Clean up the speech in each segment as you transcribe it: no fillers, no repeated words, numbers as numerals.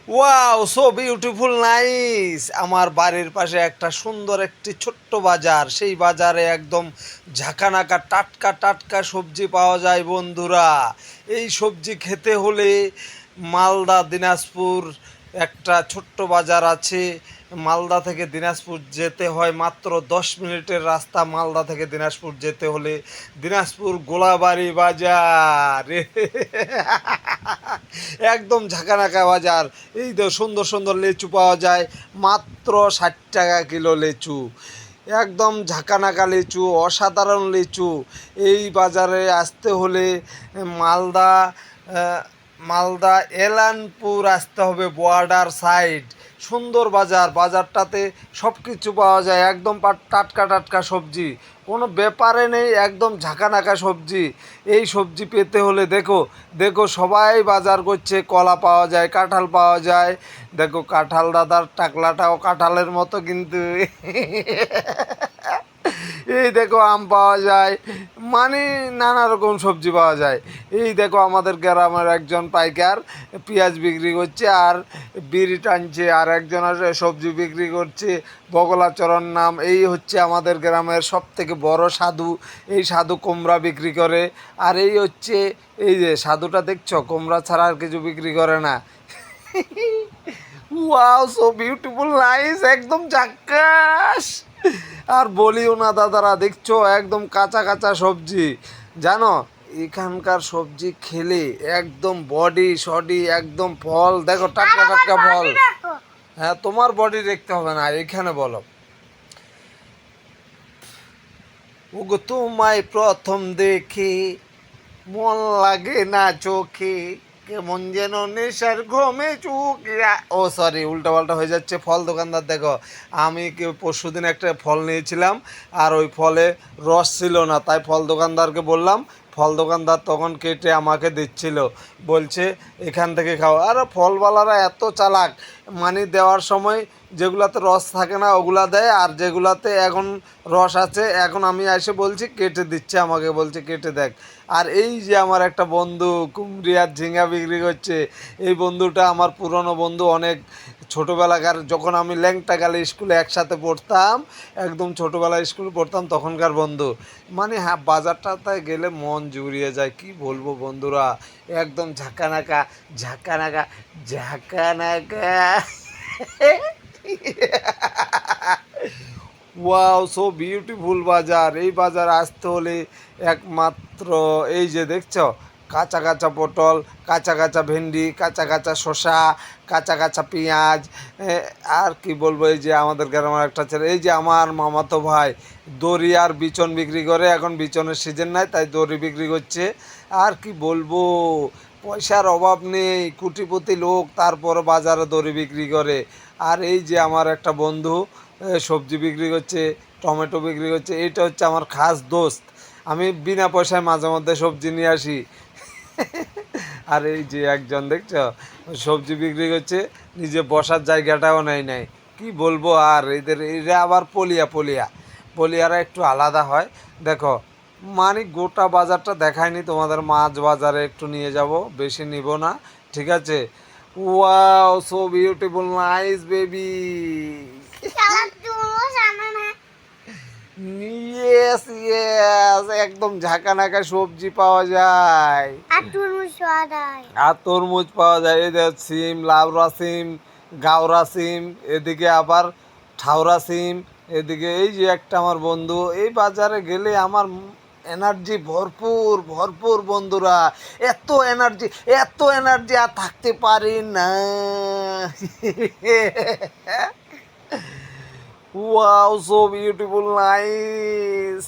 Wow, so beautiful, nice. আমার বাড়ির পাশে একটা সুন্দর একটি ছোট্ট বাজার, সেই বাজারে একদম ঝাঁকানাকা টাটকা টাটকা সবজি পাওয়া যায় বন্ধুরা। এই সবজি খেতে হলে মালদা দিনাজপুর একটা ছোট্ট বাজার আছে। মালদা থেকে দিনাজপুর যেতে হয় মাত্র 10 মিনিটের রাস্তা। মালদা থেকে দিনাজপুর যেতে হলে দিনাজপুর গোলাবাড়ি বাজার একদম ঝাঁকানাকা বাজার। এই তো সুন্দর সুন্দর লিচু পাওয়া যায়, মাত্র 60 টাকা কিলো লিচু। একদম ঝাঁকানাকা লিচু, অসাধারণ লিচু। এই বাজারে আসতে হলে মালদা মালদা এলানপুর আসতে হবে, বর্ডার সাইড। সুন্দর বাজার, বাজারটাতে সব কিছু পাওয়া যায়, একদম টাটকা টাটকা সবজি, কোনো ব্যাপারে নেই, একদম ঝাঁকানাকা সবজি। এই সবজি পেতে হলে দেখো দেখো সবাই বাজার করছে। কলা পাওয়া যায়, কাঁঠাল পাওয়া যায়। দেখো কাঁঠাল দাদার টাকলাটাও কাঁঠালের মতো কিন্তু এই দেখো আম পাওয়া যায়, মানে নানা রকম সবজি পাওয়া যায়। এই দেখো আমাদের গ্রামের একজন পাইকার পেঁয়াজ বিক্রি করছে আর বিড়ি টানছে, আর একজন আছে সবজি বিক্রি করছে। বগলাচরণ নাম, এই হচ্ছে আমাদের গ্রামের সব থেকে বড় সাধু। এই সাধু কুমড়া বিক্রি করে। আর এই হচ্ছে, এই যে সাধুটা দেখছো, কুমড়া ছাড়া আর কিছু বিক্রি করে না। ওয়াও, সো বিউটিফুল, নাইস, একদম ঝাক্কাস। আর বলিও না দাদারা, দেখছো একদম কাঁচা কাঁচা সবজি। জানো এখানকার সবজি খেলে একদম বডি সডি, একদম ফল দেখো টাটকা টাটকা ফল। হ্যাঁ, তোমার বডি দেখতে হবে না, এখানে বলো। ওগো তোমায় প্রথম দেখে মন লাগে না চোখে, কেমন যেন নেশার ঘমে চোখে। ও সরি, উল্টা পাল্টা হয়ে যাচ্ছে। ফল দোকানদার দেখো, আমি পরশু দিন একটা ফল নিয়েছিলাম, আর ওই ফলে রস ছিল না, তাই ফল দোকানদারকে বললাম। ফল দোকানদার তখন কেটে আমাকে দিচ্ছিল, বলছে এখান থেকে খাও। আর ফলওয়ালারা এত চালাক, মানে দেওয়ার সময় যেগুলাতে রস থাকে না ওগুলা দেয়, আর যেগুলাতে এখন রস আছে এখন আমি এসে বলছি কেটে দিচ্ছে, আমাকে বলছে কেটে দেখ। আর এই যে আমার একটা বন্ধু কুমড়িয়ার ঝিঙ্গা বিক্রি করছে, এই বন্ধুটা আমার পুরনো বন্ধু, অনেক ছোটোবেলাকার, যখন আমি ল্যাংটাকালে স্কুলে একসাথে পড়তাম, একদম ছোটোবেলায় স্কুলে পড়তাম তখনকার বন্ধু। মানে হ্যাঁ, বাজারটাতে গেলে মন জুড়িয়ে যায়, কি বলবো বন্ধুরা, একদম ঝাঁকানাকা ঝাঁকানাকা ঝাঁকানাকা। ওয়াও, সো বিউটিফুল বাজার। এই বাজার আসতে হলে একমাত্র, এই যে দেখছো কাঁচা কাঁচা পটল, কাঁচা কাঁচা ভেন্ডি, কাঁচা কাঁচা শসা, কাঁচা কাঁচা পেঁয়াজ, আর কি বলবো, এই যে আমাদের গ্রামের একটা ছেলে, এই যে আমার মামাতো ভাই দড়ি আর বিচন বিক্রি করে। এখন বিচনের সিজন নাই, তাই দড়ি বিক্রি করছে। আর কি বলবো, পয়সার অভাব নেই, কোটিপতি লোক, তারপর বাজারে দড়ি বিক্রি করে। আর এই যে আমার একটা বন্ধু সবজি বিক্রি করছে, টমেটো বিক্রি করছে, এইটা হচ্ছে আমার খাস দোস্ত। আমি বিনা পয়সায় মাঝে মধ্যে সবজি নিয়ে আসি। আর এই যে একজন দেখছো সবজি বিক্রি করছে, নিজে বসার জায়গাটাও নেয় নাই। কি বলবো, আর এরা আবার পলিয়া পলিয়া, পলিয়ারা একটু আলাদা হয়। দেখো, মানে গোটা বাজারটা দেখায়নি তোমাদের, মাছ বাজারে একটু নিয়ে যাব, বেশি নিব না, ঠিক আছে। Wow, so beautiful, nice baby. Yes yes, একদম ঝাঁকানাকা সবজি পাওয়া যায়, আর তরমুজ পাওয়া যায়। এই দেখ সিম, লাউরা সিম, গাওরা সিম, এদিকে আবার ঠাউরা সিম, এদিকে এই যে একটা আমার বন্ধু। এই বাজারে গেলে আমার এনার্জি ভরপুর ভরপুর বন্ধুরা, এত এনার্জি, এত এনার্জি আর থাকতে পারি না। Wow, so beautiful, nice.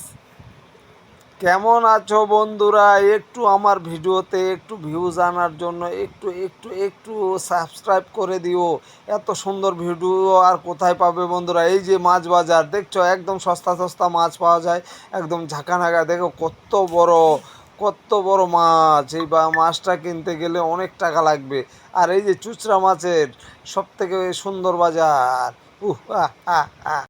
কেমন আছো বন্ধুরা? একটু আমার ভিডিওতে একটু ভিউজ আনার জন্য একটু একটু একটু সাবস্ক্রাইব করে দিও। এত সুন্দর ভিডিও আর কোথায় পাবে বন্ধুরা? এই যে মাছ বাজার দেখছো, একদম সস্তা সস্তা মাছ পাওয়া যায়, একদম ঝাঁকানাকা। দেখো কত বড়, কত বড় মাছ। এই মাছটা কিনতে গেলে অনেক টাকা লাগবে। আর এই যে চুচড়া মাছের সব থেকে সুন্দর বাজার। আহ আহ আহ